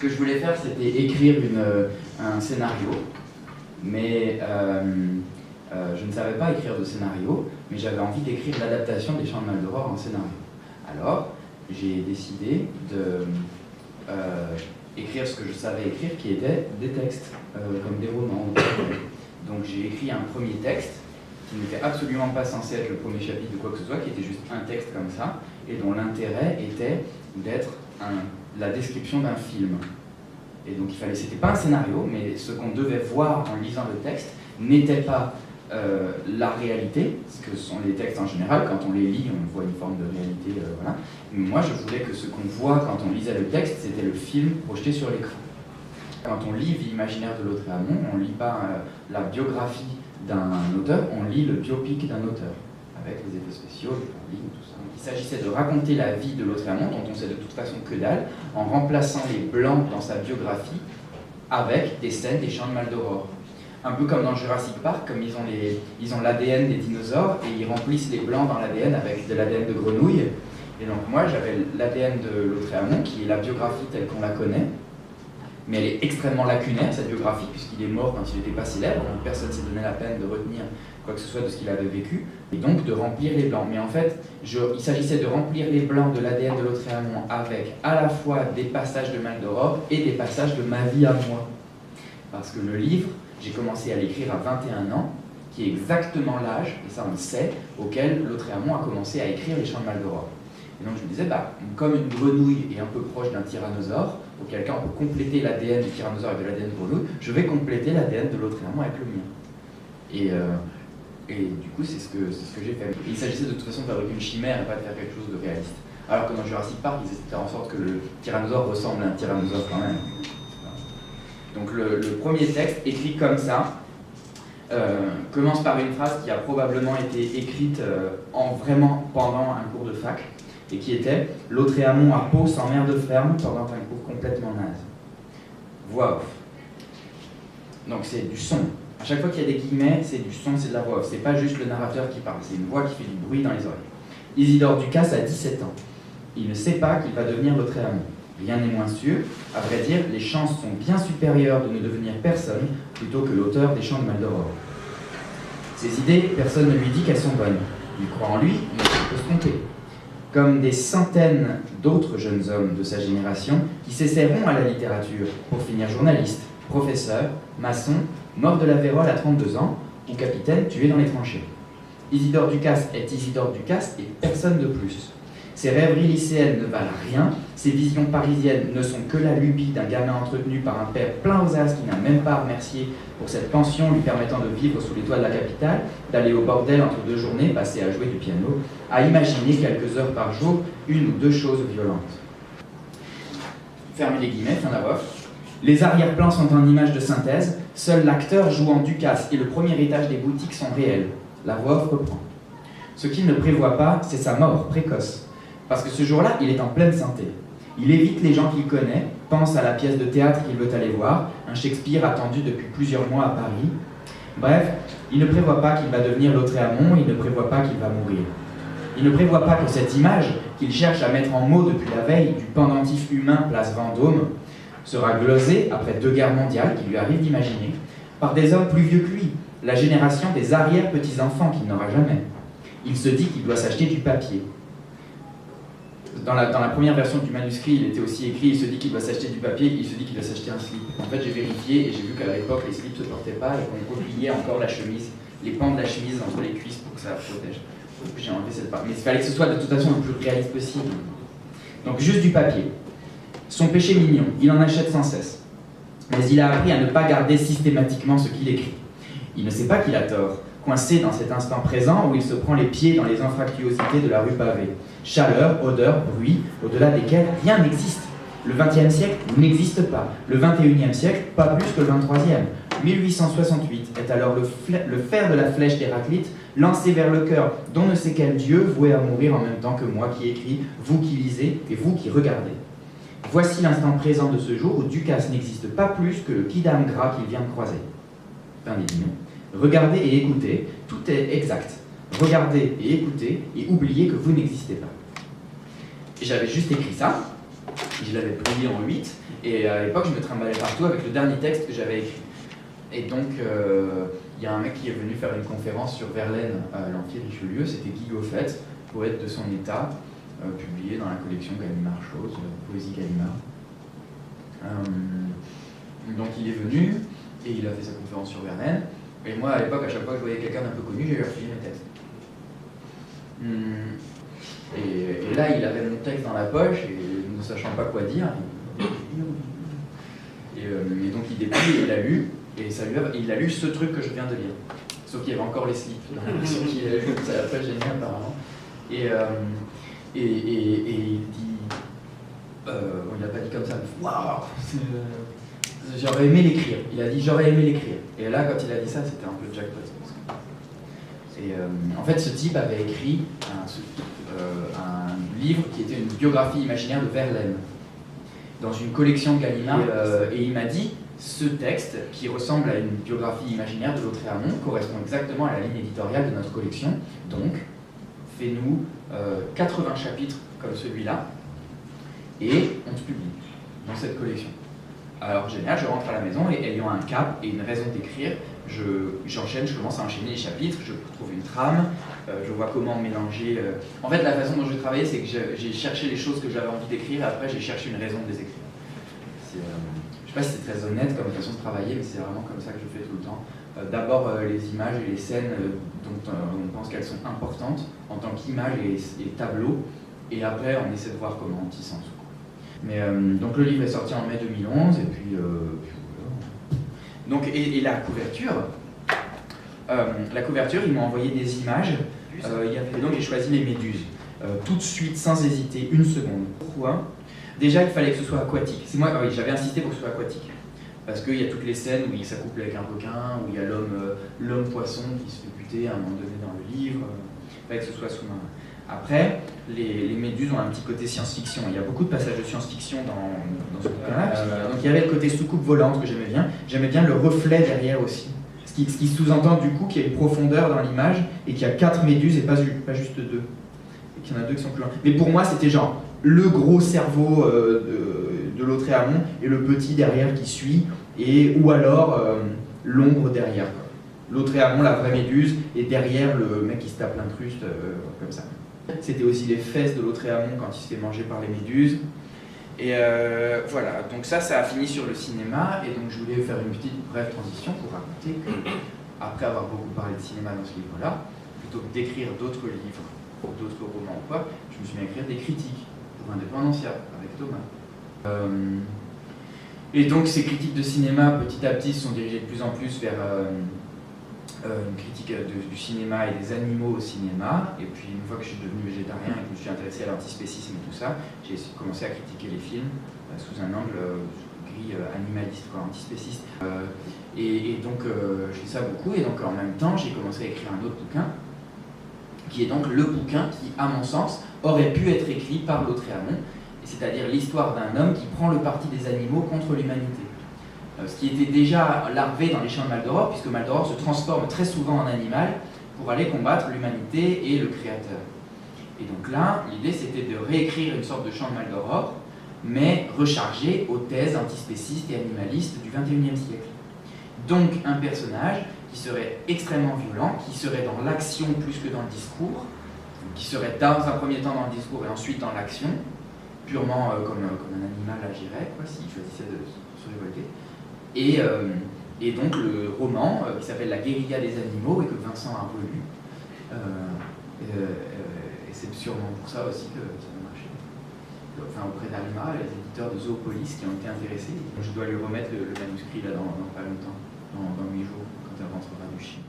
que je voulais faire, c'était écrire un scénario, mais je ne savais pas écrire de scénario, mais j'avais envie d'écrire l'adaptation des Chants de Maldoror en scénario. Alors, j'ai décidé de écrire ce que je savais écrire, qui était des textes, comme des romans. Donc j'ai écrit un premier texte, qui n'était absolument pas censé être le premier chapitre de quoi que ce soit, qui était juste un texte comme ça, et dont l'intérêt était d'être la description d'un film. Et donc c'était pas un scénario, mais ce qu'on devait voir en lisant le texte n'était pas la réalité, ce que sont les textes en général. Quand on les lit, on voit une forme de réalité, voilà. Mais moi, je voulais que ce qu'on voit quand on lisait le texte, c'était le film projeté sur l'écran. Quand on lit Vie imaginaire de Lautréamont, on ne lit pas la biographie d'un auteur, on lit le biopic d'un auteur, avec les effets spéciaux, les lignes, tout ça. Il s'agissait de raconter la vie de Lautréamont, dont on sait de toute façon que dalle, en remplaçant les blancs dans sa biographie avec des scènes des Chants de Maldoror. Un peu comme dans Jurassic Park, comme ils ont l'ADN des dinosaures et ils remplissent les blancs dans l'ADN avec de l'ADN de grenouille. Et donc moi j'avais l'ADN de Lautréamont, qui est la biographie telle qu'on la connaît, mais elle est extrêmement lacunaire, cette biographie, puisqu'il est mort quand il n'était pas célèbre, donc personne ne s'est donné la peine de retenir quoi que ce soit de ce qu'il avait vécu, et donc de remplir les blancs. Mais en fait, il s'agissait de remplir les blancs de l'ADN de Lautréamont avec à la fois des passages de Maldoror et des passages de ma vie à moi. Parce que le livre, j'ai commencé à l'écrire à 21 ans, qui est exactement l'âge, et ça on le sait, auquel Lautréamont a commencé à écrire les Chants de Maldoror. Et donc je me disais, comme une grenouille est un peu proche d'un tyrannosaure, auquel cas on peut compléter l'ADN du tyrannosaure avec de l'ADN de grenouille, je vais compléter l'ADN de Lautréamont avec le mien. Et du coup, c'est ce que j'ai fait. Et il s'agissait de toute façon de fabriquer une chimère et pas de faire quelque chose de réaliste. Alors que dans Jurassic Park, ils essaient de faire en sorte que le tyrannosaure ressemble à un tyrannosaure quand même. Donc le premier texte, écrit comme ça, commence par une phrase qui a probablement été écrite vraiment pendant un cours de fac, et qui était « Lautréamont à Pau s'emmerde ferme pendant un cours complètement naze ». Voix off. Donc c'est du son. À chaque fois qu'il y a des guillemets, c'est du son, c'est de la voix off. C'est pas juste le narrateur qui parle, c'est une voix qui fait du bruit dans les oreilles. Isidore Ducasse a 17 ans. Il ne sait pas qu'il va devenir Lautréamont. Rien n'est moins sûr. À vrai dire, les chances sont bien supérieures de ne devenir personne plutôt que l'auteur des Chants de Maldoror. Ses idées, personne ne lui dit qu'elles sont bonnes. Il croit en lui, mais il peut se tromper. Comme des centaines d'autres jeunes hommes de sa génération qui s'essaieront à la littérature pour finir journaliste, professeur, maçon, mort de la vérole à 32 ans, ou capitaine tué dans les tranchées. Isidore Ducasse est Isidore Ducasse et personne de plus. Ses rêveries lycéennes ne valent rien, ses visions parisiennes ne sont que la lubie d'un gamin entretenu par un père plein aux as qui n'a même pas à remercier pour cette pension lui permettant de vivre sous les toits de la capitale, d'aller au bordel entre deux journées, passer à jouer du piano, à imaginer quelques heures par jour une ou deux choses violentes. Fermez les guillemets, fin la voix. Les arrière-plans sont en images de synthèse, seul l'acteur joue en Ducasse et le premier étage des boutiques sont réels. La voix off reprend. Ce qu'il ne prévoit pas, c'est sa mort précoce. Parce que ce jour-là, il est en pleine santé. Il évite les gens qu'il connaît, pense à la pièce de théâtre qu'il veut aller voir, un Shakespeare attendu depuis plusieurs mois à Paris. Bref, il ne prévoit pas qu'il va devenir Lautréamont, il ne prévoit pas qu'il va mourir. Il ne prévoit pas que cette image, qu'il cherche à mettre en mots depuis la veille du pendentif humain place Vendôme, sera glosée, après 2 guerres mondiales qu'il lui arrive d'imaginer, par des hommes plus vieux que lui, la génération des arrière-petits-enfants qu'il n'aura jamais. Il se dit qu'il doit s'acheter du papier. Dans la première version du manuscrit, il était aussi écrit, il se dit qu'il doit s'acheter du papier, il se dit qu'il doit s'acheter un slip. En fait, j'ai vérifié et j'ai vu qu'à l'époque, les slips ne se portaient pas et qu'on repliait encore la chemise, les pans de la chemise entre les cuisses pour que ça la protège. Donc j'ai enlevé cette part. Mais il fallait que ce soit de toute façon le plus réaliste possible. Donc juste du papier. Son péché mignon, il en achète sans cesse. Mais il a appris à ne pas garder systématiquement ce qu'il écrit. Il ne sait pas qu'il a tort, coincé dans cet instant présent où il se prend les pieds dans les anfractuosités de la rue pavée. Chaleur, odeur, bruit, au-delà desquels rien n'existe. Le XXe siècle n'existe pas. Le XXIe siècle, pas plus que le XXIIIe. 1868 est alors le fer de la flèche d'Héraclite lancé vers le cœur d'on ne sait quel dieu voué à mourir en même temps que moi qui écris, vous qui lisez et vous qui regardez. Voici l'instant présent de ce jour où Ducasse n'existe pas plus que le quidam gras qu'il vient de croiser. Fin des guillemets. Regardez et écoutez, tout est exact. Regardez et écoutez et oubliez que vous n'existez pas. J'avais juste écrit ça, je l'avais plié en 8, Et à l'époque, je me trimballais partout avec le dernier texte que j'avais écrit. Et donc, il y a un mec qui est venu faire une conférence sur Verlaine à l'Amphi Richelieu, c'était Guy Goffet, poète de son état, publié dans la collection Gallimard Chose, Poésie Gallimard. Donc il est venu, et il a fait sa conférence sur Verlaine, et moi à l'époque, à chaque fois que je voyais quelqu'un d'un peu connu, j'ai refilé mes textes. Et là, il avait mon texte dans la poche, et ne sachant pas quoi dire, et donc il déplie, et il a lu, et il a lu ce truc que je viens de lire. Sauf qu'il y avait encore les slips dans la version qu'il a lu, c'est après génial apparemment. Et il dit, bon, il n'a pas dit comme ça, mais waouh, j'aurais aimé l'écrire. Il a dit j'aurais aimé l'écrire. Et là, quand il a dit ça, c'était un peu jackpot. Et en fait, ce type avait écrit un livre qui était une biographie imaginaire de Verlaine, dans une collection de Gallimard. Et il m'a dit, ce texte, qui ressemble à une biographie imaginaire de Lautréamont, correspond exactement à la ligne éditoriale de notre collection. Donc, fais-nous 80 chapitres comme celui-là, et on te publie dans cette collection. Alors génial, je rentre à la maison et ayant un cap et une raison d'écrire, j'enchaîne, je commence à enchaîner les chapitres, je trouve une trame, je vois comment mélanger... En fait, la façon dont je travaillais, c'est que j'ai cherché les choses que j'avais envie d'écrire, et après j'ai cherché une raison de les écrire. Je ne sais pas si c'est très honnête comme façon de travailler, mais c'est vraiment comme ça que je fais tout le temps. D'abord les images et les scènes dont on pense qu'elles sont importantes en tant qu'image et tableau, et après on essaie de voir comment on tisse en dessous. Mais donc le livre est sorti en mai 2011, et puis voilà. Donc, et la couverture, ils m'ont envoyé des images, et donc j'ai choisi les méduses, tout de suite, sans hésiter, une seconde. Pourquoi ? Déjà, il fallait que ce soit aquatique. C'est moi, oui, j'avais insisté pour que ce soit aquatique. Parce qu'il y a toutes les scènes où il s'accouple avec un requin, où il y a l'homme poisson qui se fait buter à un moment donné dans le livre. Il fallait que ce soit sous-marin. Après, les méduses ont un petit côté science-fiction. Il y a beaucoup de passages de science-fiction dans ce bouquin-là. Donc il y avait le côté soucoupe volante que j'aimais bien. J'aimais bien le reflet derrière aussi. Ce qui sous-entend du coup qu'il y a une profondeur dans l'image et qu'il y a 4 méduses et pas juste 2. Et qu'il y en a 2 qui sont plus loin. Mais pour moi, c'était genre le gros cerveau de Lautréamont et le petit derrière qui suit, ou alors l'ombre derrière. Lautréamont, la vraie méduse, et derrière le mec qui se tape l'incruste comme ça. C'était aussi les fesses de Lautréamont quand il se fait manger par les méduses. Et voilà, donc ça a fini sur le cinéma, et donc je voulais faire une petite brève transition pour raconter que, après avoir beaucoup parlé de cinéma dans ce livre-là, plutôt que d'écrire d'autres livres, d'autres romans ou quoi, je me suis mis à écrire des critiques pour Indépendancia avec Thomas. Et donc ces critiques de cinéma, petit à petit, se sont dirigées de plus en plus vers une critique du cinéma et des animaux au cinéma. Et puis une fois que je suis devenu végétarien et que je me suis intéressé à l'antispécisme et tout ça, j'ai commencé à critiquer les films sous un angle gris animaliste, antispéciste. Et donc j'ai fait ça beaucoup, et donc en même temps j'ai commencé à écrire un autre bouquin, qui est donc le bouquin qui, à mon sens, aurait pu être écrit par Lautréamont, c'est-à-dire l'histoire d'un homme qui prend le parti des animaux contre l'humanité. Ce qui était déjà larvé dans les champs de Maldoror, puisque Maldoror se transforme très souvent en animal pour aller combattre l'humanité et le créateur. Et donc là, l'idée c'était de réécrire une sorte de champ de Maldoror, mais rechargé aux thèses antispécistes et animalistes du XXIe siècle. Donc un personnage qui serait extrêmement violent, qui serait dans l'action plus que dans le discours, qui serait dans un premier temps dans le discours et ensuite dans l'action, purement comme un animal agirait, s'il choisissait de se révolter. Et donc le roman qui s'appelle La guérilla des animaux et que Vincent a relu. Et c'est sûrement pour ça aussi que ça a marché. Enfin, auprès d'Alma, les éditeurs de Zoopolis qui ont été intéressés. Je dois lui remettre le manuscrit là dans pas longtemps, dans 8 jours, quand elle rentrera du Chine.